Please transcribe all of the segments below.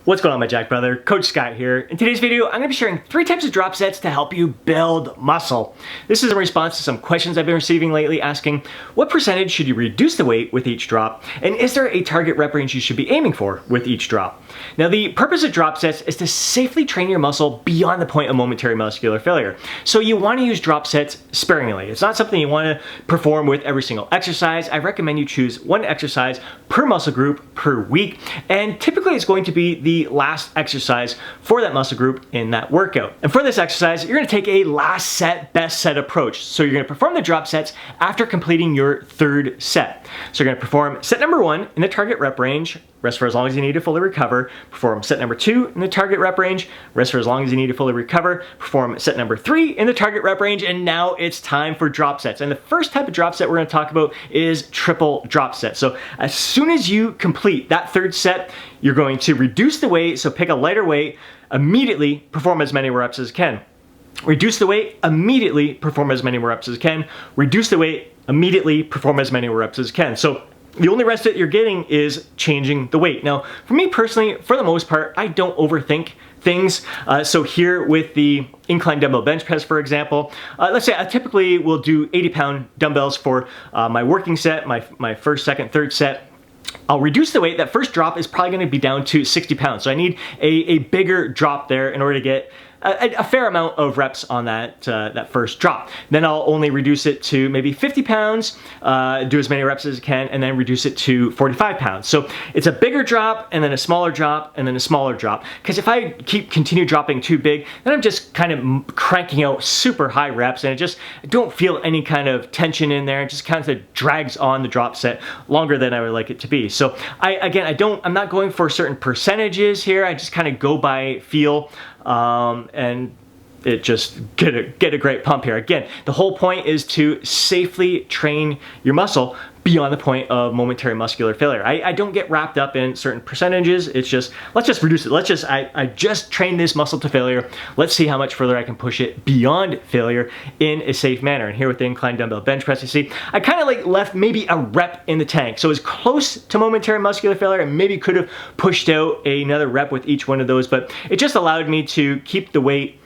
What's going on, my Jack brother? Coach Scott here. In today's video, I'm going to be sharing 3 types of drop sets to help you build muscle. This is in response to some questions I've been receiving lately asking, what percentage should you reduce the weight with each drop? And is there a target rep range you should be aiming for with each drop? Now, the purpose of drop sets is to safely train your muscle beyond the point of momentary muscular failure. So you want to use drop sets sparingly. It's not something you want to perform with every single exercise. I recommend you choose one exercise per muscle group per week. And typically it's going to be the last exercise for that muscle group in that workout. And for this exercise, you're going to take a last set, best set approach. So you're going to perform the drop sets after completing your 3rd set. So you're going to perform set number 1 in the target rep range, rest for as long as you need to fully recover. Perform set number 2 in the target rep range, rest for as long as you need to fully recover. Perform set number 3 in the target rep range, and now it's time for drop sets. And the first type of drop set we're going to talk about is triple drop set. So as soon as you complete that 3rd set, you're going to reduce the weight, so pick a lighter weight, immediately perform as many reps as you can. Reduce the weight, immediately perform as many reps as you can. Reduce the weight, immediately perform as many reps as you can. So the only rest that you're getting is changing the weight. Now, for me personally, for the most part, I don't overthink things. So here with the incline dumbbell bench press, for example, let's say I typically will do 80-pound dumbbells for my working set, my 1st, 2nd, 3rd set. I'll reduce the weight. That first drop is probably going to be down to 60 pounds. So I need a bigger drop there in order to get a fair amount of reps on that first drop. Then I'll only reduce it to maybe 50 pounds, do as many reps as I can, and then reduce it to 45 pounds. So it's a bigger drop, and then a smaller drop, and then a smaller drop. Because if I continue dropping too big, then I'm just kind of cranking out super high reps, and I don't feel any kind of tension in there. It just kind of drags on the drop set longer than I would like it to be. So I'm not going for certain percentages here. I just kind of go by feel. And it just get a great pump here. Again, the whole point is to safely train your muscle beyond the point of momentary muscular failure. I don't get wrapped up in certain percentages. It's just, let's just reduce it. I just trained this muscle to failure. Let's see how much further I can push it beyond failure in a safe manner. And here with the incline dumbbell bench press, you see, I kind of like left maybe a rep in the tank. So it's close to momentary muscular failure, and maybe could have pushed out another rep with each one of those, but it just allowed me to keep the weight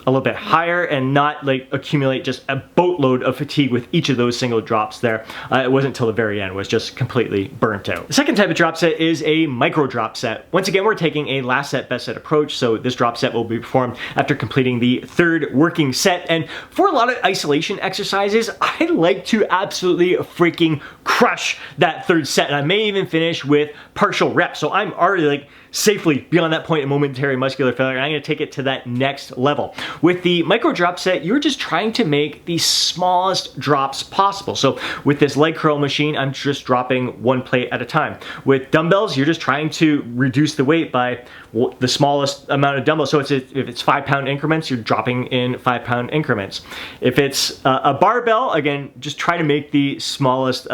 a little bit higher and not like accumulate just a boatload of fatigue with each of those single drops there. It wasn't until the very end, was just completely burnt out. The second type of drop set is a micro drop set. Once again, we're taking a last set, best set approach. So this drop set will be performed after completing the 3rd working set. And for a lot of isolation exercises, I like to absolutely freaking crush that 3rd set. And I may even finish with partial reps. So I'm already like safely beyond that point of momentary muscular failure. I'm going to take it to that next level. With the micro drop set, you're just trying to make the smallest drops possible. So with this leg curl machine, I'm just dropping 1 plate at a time. With dumbbells, you're just trying to reduce the weight by the smallest amount of dumbbells. So if it's 5-pound increments, you're dropping in 5-pound increments. If it's a barbell, again, just try to make the smallest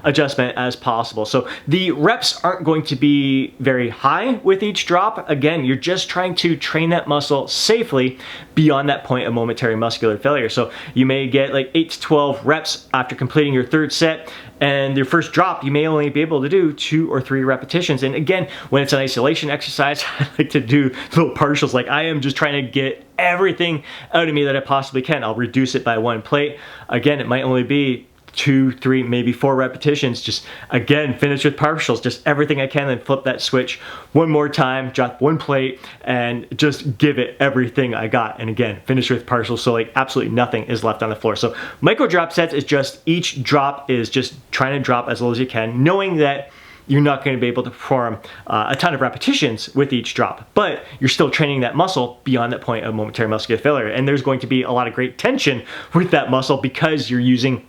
adjustment as possible. So the reps aren't going to be very high with each drop. Again, you're just trying to train that muscle safely beyond that point of momentary muscular failure. So you may get like 8 to 12 reps after completing your 3rd set, and your first drop, you may only be able to do 2 or 3 repetitions. And again, when it's an isolation exercise, I like to do little partials. Like I am just trying to get everything out of me that I possibly can. I'll reduce it by 1 plate. Again, it might only be 2, 3, maybe 4 repetitions. Just again, finish with partials, just everything I can, then flip that switch 1 more time, drop 1 plate, and just give it everything I got. And again, finish with partials, so like absolutely nothing is left on the floor. So micro drop sets is just, each drop is just trying to drop as low as you can, knowing that you're not going to be able to perform a ton of repetitions with each drop, but you're still training that muscle beyond that point of momentary muscular failure. And there's going to be a lot of great tension with that muscle because you're using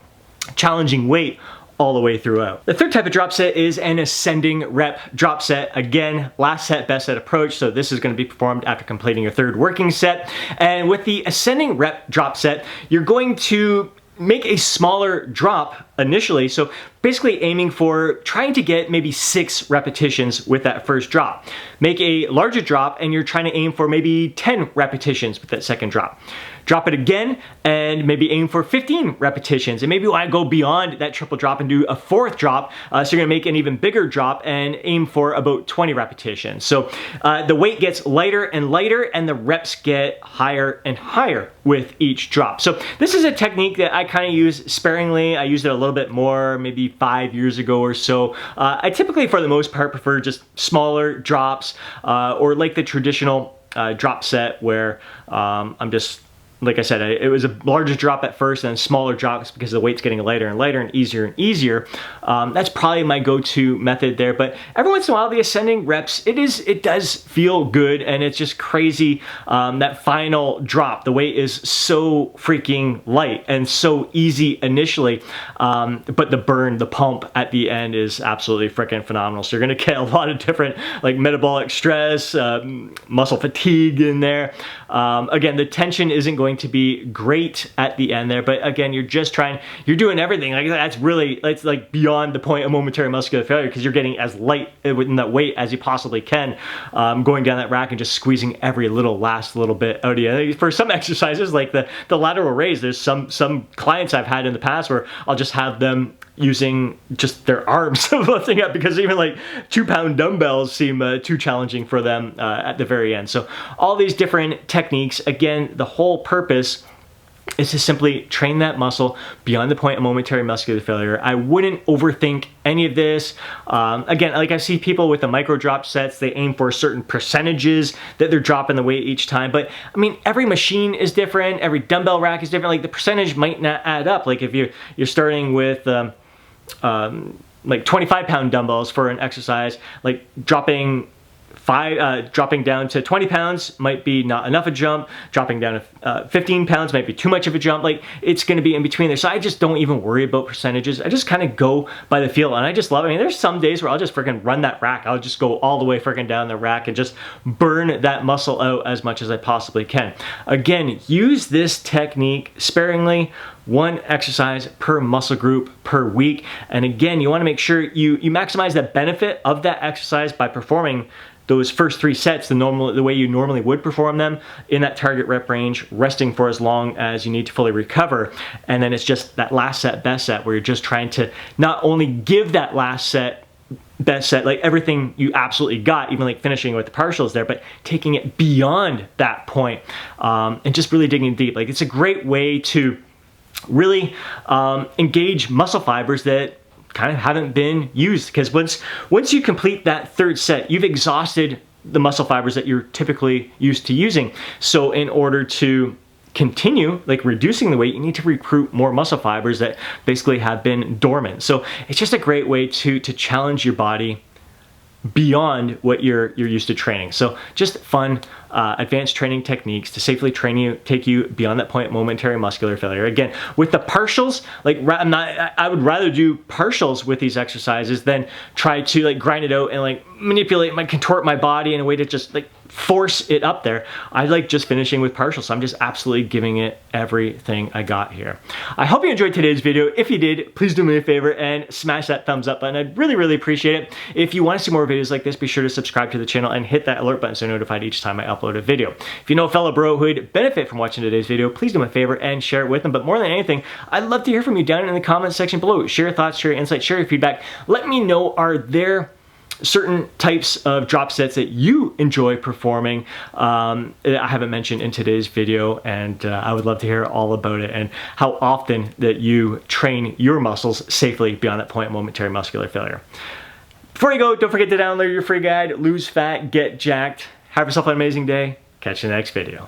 challenging weight all the way throughout. The 3rd type of drop set is an ascending rep drop set. Again, last set, best set approach. So this is going to be performed after completing your 3rd working set. And with the ascending rep drop set, you're going to make a smaller drop initially. So basically aiming for trying to get maybe 6 repetitions with that first drop. Make a larger drop and you're trying to aim for maybe 10 repetitions with that second drop. Drop it again and maybe aim for 15 repetitions. And maybe you want to go beyond that triple drop and do a 4th drop. So you're gonna make an even bigger drop and aim for about 20 repetitions. So the weight gets lighter and lighter and the reps get higher and higher with each drop. So this is a technique that I kind of use sparingly. I used it a little bit more maybe 5 years ago or so. I typically, for the most part, prefer just smaller drops or like the traditional drop set where I'm just, like I said, it was a larger drop at first and smaller drops because the weight's getting lighter and lighter and easier. That's probably my go-to method there. But every once in a while, the ascending reps, it does feel good, and it's just crazy. That final drop, the weight is so freaking light and so easy initially, but the burn, the pump at the end is absolutely freaking phenomenal. So you're gonna get a lot of different like metabolic stress, muscle fatigue in there. Again, the tension isn't going to be great at the end there, but again, you're doing everything. Like that's like beyond the point of momentary muscular failure, because you're getting as light within that weight as you possibly can, going down that rack and just squeezing every last little bit out of you. For some exercises, like the lateral raise, there's some clients I've had in the past where I'll just have them using just their arms lifting up, because even like 2-pound dumbbells seem too challenging for them at the very end. So all these different techniques, again, the whole purpose is to simply train that muscle beyond the point of momentary muscular failure. I wouldn't overthink any of this. Again, like I see people with the micro drop sets, they aim for certain percentages that they're dropping the weight each time. But I mean, every machine is different. Every dumbbell rack is different. Like the percentage might not add up. Like if you're starting with like 25-pound dumbbells for an exercise, like dropping down to 20 pounds might be not enough a jump. Dropping down to 15 pounds might be too much of a jump. Like it's going to be in between there. So I just don't even worry about percentages. I just kind of go by the feel, and I just love it. I mean, there's some days where I'll just freaking run that rack. I'll just go all the way freaking down the rack and just burn that muscle out as much as I possibly can. Again, use this technique sparingly. 1 exercise per muscle group per week. And again, you want to make sure you maximize the benefit of that exercise by performing those first 3 sets the way you normally would perform them in that target rep range, resting for as long as you need to fully recover. And then it's just that last set, best set, where you're just trying to not only give that last set, best set, like everything you absolutely got, even like finishing with the partials there, but taking it beyond that point, and just really digging deep. Like it's a great way to really engage muscle fibers that kind of haven't been used, because once you complete that 3rd set, you've exhausted the muscle fibers that you're typically used to using. So in order to continue like reducing the weight, you need to recruit more muscle fibers that basically have been dormant. So it's just a great way to challenge your body beyond what you're used to training. So just fun, advanced training techniques to safely take you beyond that point of momentary muscular failure. Again, with the partials, like I would rather do partials with these exercises than try to like grind it out and like contort my body in a way to just like force it up there. I like just finishing with partials, so I'm just absolutely giving it everything I got here. I hope you enjoyed today's video. If you did, please do me a favor and smash that thumbs up button. I'd really appreciate it. If you want to see more videos like this, be sure to subscribe to the channel and hit that alert button so you're notified each time I upload a video. If you know a fellow bro who'd benefit from watching today's video, please do me a favor and share it with them. But more than anything, I'd love to hear from you down in the comments section below. Share your thoughts, share your insights, share your feedback. Let me know, are there certain types of drop sets that you enjoy performing I haven't mentioned in today's video, and I would love to hear all about it and how often that you train your muscles safely beyond that point of momentary muscular failure. Before you go, don't forget to download your free guide, Lose Fat, Get Jacked. Have yourself an amazing day. Catch you in the next video.